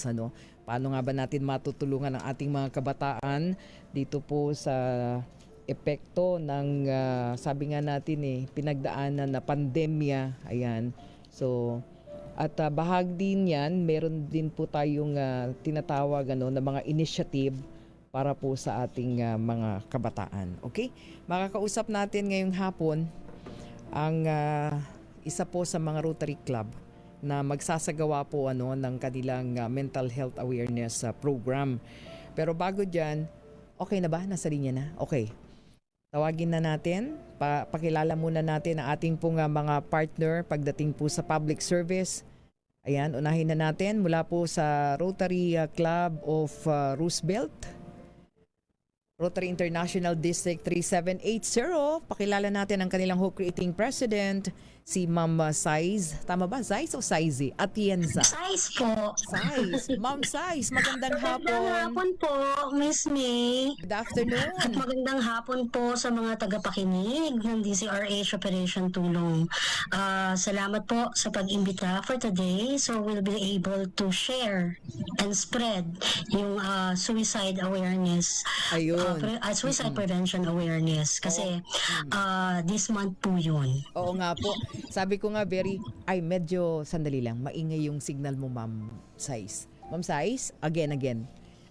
ano? Paano nga ba natin matutulungan ang ating mga kabataan dito po sa epekto ng sabi nga natin pinagdaanan na pandemya. Ayan. So at bahag din yan, meron din po tayong tinatawag na mga initiative para po sa ating mga kabataan. Okay? Makakausap natin ngayong hapon ang isa po sa mga Rotary Club na magsasagawa po ng kanilang mental health awareness program. Pero bago dyan, okay na ba? Nasa linya na? Okay. Tawagin na natin. Pakilala muna natin ang ating pong mga partner pagdating po sa public service. Ayan, unahin na natin mula po sa Rotary Club of Roosevelt. Rotary International District 3780. Pakilala natin ang kanilang Hope Creating President, si Ma'am Saiz. Tama ba? Saiz o Saizi? Atienza. Saiz po. Saiz. Ma'am Saiz, magandang hapon. Magandang hapon po, Miss May. Good afternoon. At magandang hapon po sa mga tagapakinig ng DCRH Operation Tulong. Salamat po sa pag-imbita for today. So we'll be able to share and spread yung suicide awareness. Ayun. Suicide prevention awareness. Kasi this month po yun. Oo nga po. Sabi ko nga medyo sandali lang. Maingay yung signal mo, Ma'am Saiz. Ma'am Saiz, again.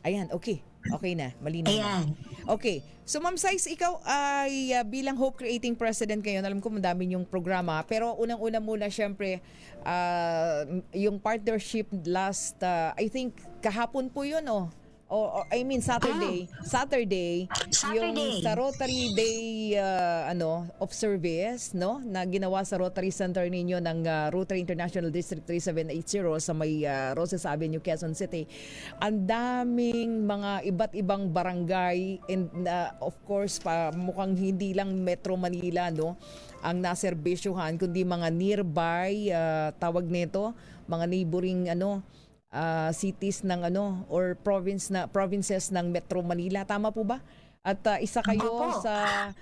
Ayan, okay. Okay na, malinaw na. Okay. So Ma'am Saiz, ikaw ay bilang Hope Creating President ngayon, alam ko madami yung programa, pero unang-una muna syempre yung partnership last, I think kahapon po yun I mean Saturday yung sa Rotary Day of Service na ginawa sa Rotary Center ninyo ng Rotary International District 3780 sa may Roses Avenue, Quezon City. Ang daming mga iba't ibang barangay and of course mukhang hindi lang Metro Manila ang naserbisyohan kundi mga nearby tawag nito, mga neighboring cities ng or provinces ng Metro Manila, tama po ba? At isa kayo sa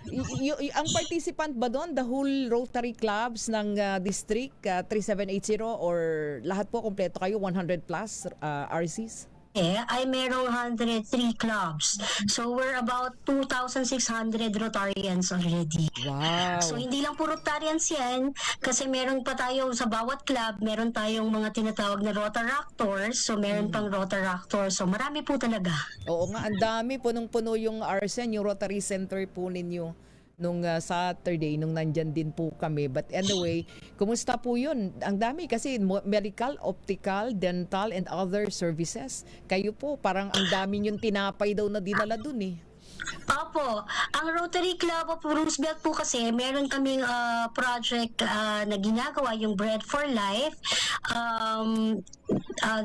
ang participant ba doon, the whole Rotary Clubs ng District 3780 or lahat po kompleto kayo 100 plus RCs? Ay merong 103 clubs. So we're about 2,600 Rotarians already. Wow. So hindi lang po Rotarians yan, kasi meron pa tayo sa bawat club, meron tayong mga tinatawag na Rotaractors. So meron pang Rotaractors. So marami po talaga. Oo nga, ang dami, punong-puno yung RSN, yung Rotary Center po ninyo nung Saturday, nung nandyan din po kami. But anyway, kumusta po yun? Ang dami kasi medical, optical, dental, and other services. Kayo po, parang ang dami yung tinapay daw na dinala dun Opo, ang Rotary Club of Roosevelt po kasi meron kaming project na ginagawa, yung Bread for Life.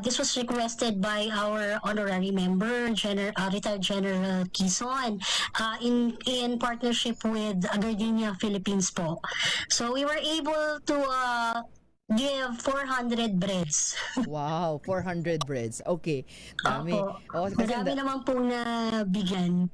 This was requested by our honorary member, retired General Quezon, in partnership with Gardenia Philippines po. So we were able to give 400 breads. Wow, 400 breads. Okay. Dami. Marami naman po na bigyan.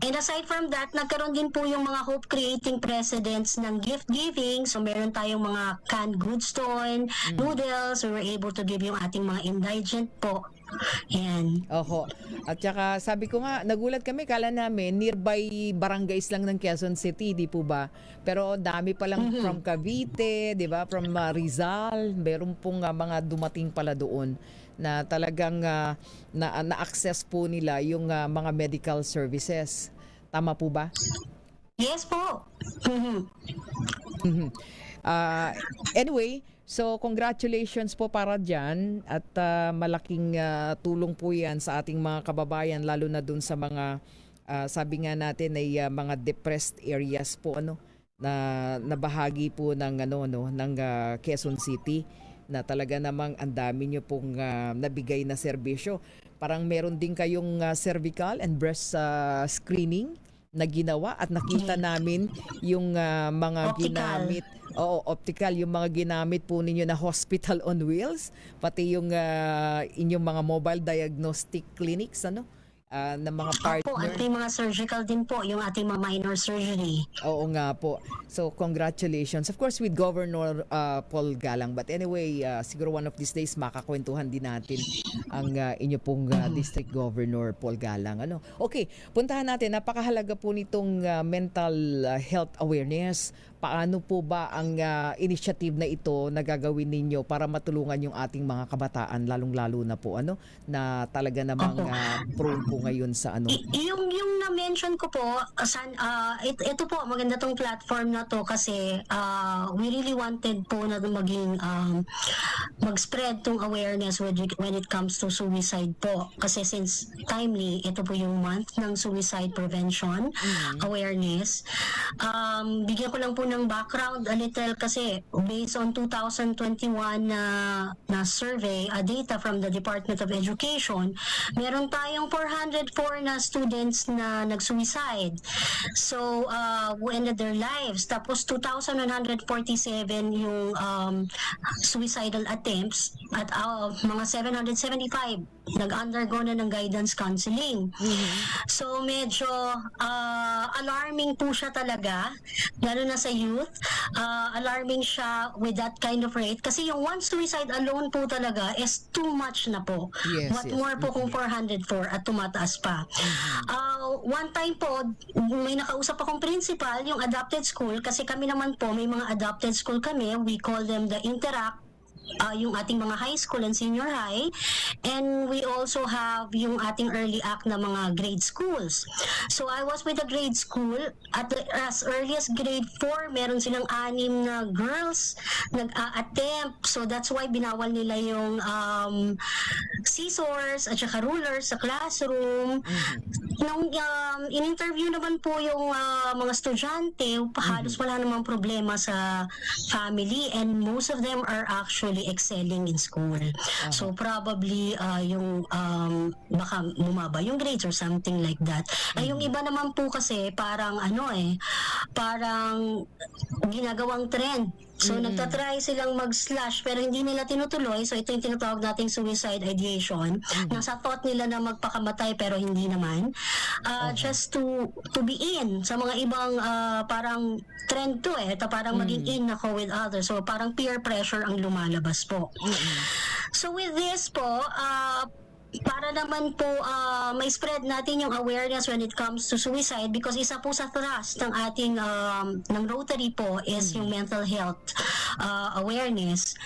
And aside from that, nagkaroon din po yung mga Hope Creating Presidents ng gift giving. So meron tayong mga canned goods doon, noodles. We were able to give yung ating mga indigent po. Yan. Oho. At saka sabi ko nga, nagulat kami, kala namin nearby barangays lang ng Quezon City, di po ba? Pero dami pa lang from Cavite, di ba? From Rizal, meron pong mga dumating pala doon na talagang na-access po nila yung mga medical services. Tama po ba? Yes po. Anyway, so congratulations po para dyan at malaking tulong po yan sa ating mga kababayan, lalo na dun sa mga sabi nga natin ay mga depressed areas po na bahagi po ng ng Quezon City, na talaga namang ang dami nyo pong nabigay na serbisyo. Parang meron din kayong cervical and breast screening na ginawa at nakita namin yung mga ginamit. Oo, optical, yung mga ginamit po ninyo na hospital on wheels, pati yung inyong mga mobile diagnostic clinics, ng mga Opo, partner. at may mga surgical din po, yung ating mga minor surgery. Oo nga po. So, congratulations. Of course, with Governor Paul Galang. But anyway, siguro one of these days makakwentuhan din natin ang inyo pong District Governor Paul Galang. Ano? Okay, puntahan natin. Napakahalaga po nitong mental health awareness. Paano po ba ang initiative na ito na gagawin ninyo para matulungan yung ating mga kabataan, lalong-lalo na po, na talaga namang prone po ngayon sa Yung na-mention ko po, ito po, maganda tong platform na to kasi we really wanted po na maging mag-spread tong awareness when it comes to suicide po. Kasi since timely, ito po yung month ng suicide prevention awareness. Bigyan ko lang po ng background a little kasi based on 2021 na survey, data from the Department of Education, meron tayong 404 na students na nag-suicide. So, who ended their lives. Tapos 2,147 yung suicidal attempts at mga 775 nag-undergo na ng guidance counseling. So, medyo alarming po siya talaga, lalo na sa youth. Alarming siya with that kind of rate kasi yung one suicide alone po talaga is too much na po. Yes, What more po kung 404 at tumataas pa. One time po, may nakausap akong principal, yung adopted school, kasi kami naman po, may mga adopted school kami, we call them the Interact, yung ating mga high school and senior high, and we also have yung ating early act na mga grade schools. So I was with the grade school at as early as grade 4, meron silang 6 na girls nag-attempt. So that's why binawal nila yung scissors at saka rulers sa classroom. Nung in-interview naman po yung mga estudyante, halos wala namang problema sa family, and most of them are actually excelling in school. So probably yung baka bumaba yung grades or something like that. Yung iba naman po kasi parang parang ginagawang trend. So nagtatry silang mag-slash pero hindi nila tinutuloy. So ito yung tinatawag nating suicide ideation. Nasa thought nila na magpakamatay pero hindi naman. Just to be in sa mga ibang parang trend to parang maging in ako with others. So parang peer pressure ang lumalabas po. So with this po, para naman po may spread natin yung awareness when it comes to suicide, because isa po sa thrust ng ating ng Rotary po is yung mental health awareness.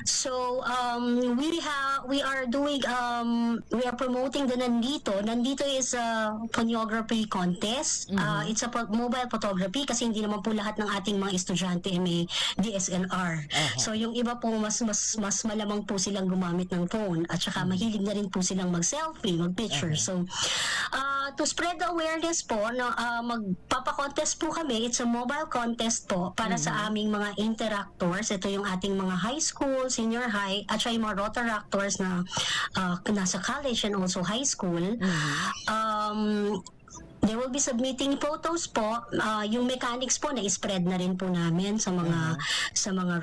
So we are doing we are promoting the Nandito is a photography contest. It's a mobile photography kasi hindi naman po lahat ng ating mga estudyante may DSLR. So yung iba po mas malamang po silang gumamit ng phone at saka mahilig na rin po silang mag-selfie, mag-picture. So, to spread the awareness po, magpapa-contest po kami. It's a mobile contest po para sa aming mga interactors. Ito yung ating mga high school, senior high, at saka yung mga rotaractors na nasa college and also high school. They will be submitting photos po. Yung mechanics po na spread na rin po namin sa mga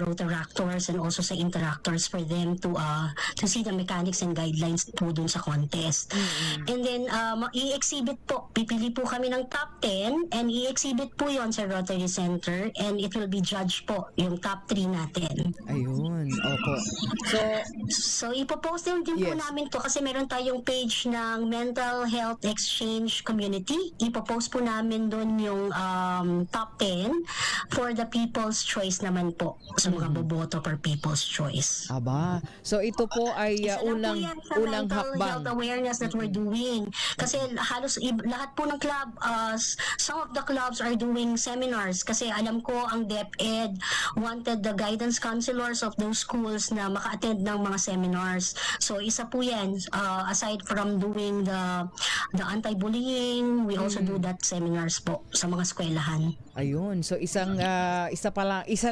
rotaractors and also sa interactors for them to see the mechanics and guidelines po dun sa contest. And then i-exhibit po. Pipili po kami ng top 10 and i-exhibit po yon sa Rotary Center, and it will be judged po yung top 3 natin. Ayun, opo. So ipopost din po namin to kasi meron tayong page ng Mental Health Exchange Community. Ipopost po namin doon yung top 10 for the People's Choice naman po. Sa mga boboto for People's Choice. Aba. So ito po ay unang mental hakbang. health awareness that we're doing. Kasi halos lahat po ng club, some of the clubs are doing seminars kasi alam ko ang DepEd wanted the guidance counselors of those schools na maka-attend ng mga seminars. So isa po yan, aside from doing the anti-bullying, we also do that seminars po sa mga eskwelahan. Ayun. So isa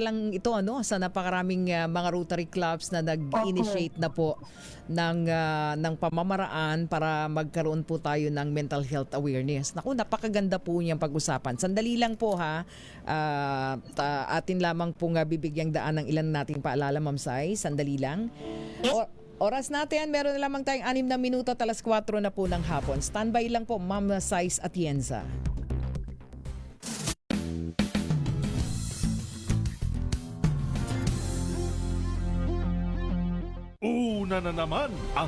lang ito sa napakaraming mga Rotary clubs na nag-initiate na po ng pamamaraan para magkaroon po tayo ng mental health awareness. Naku, napakaganda po niyang pag-usapan. Sandali lang po atin lamang po bibigyang daan ng ilan nating paalala, Ma'am Sai. Sandali lang. Yes. Oras natin, meron na lamang tayong 6 na minuto at alas 4 na po ng hapon. Standby lang po, Ma'am Sais Atienza. Una na naman ang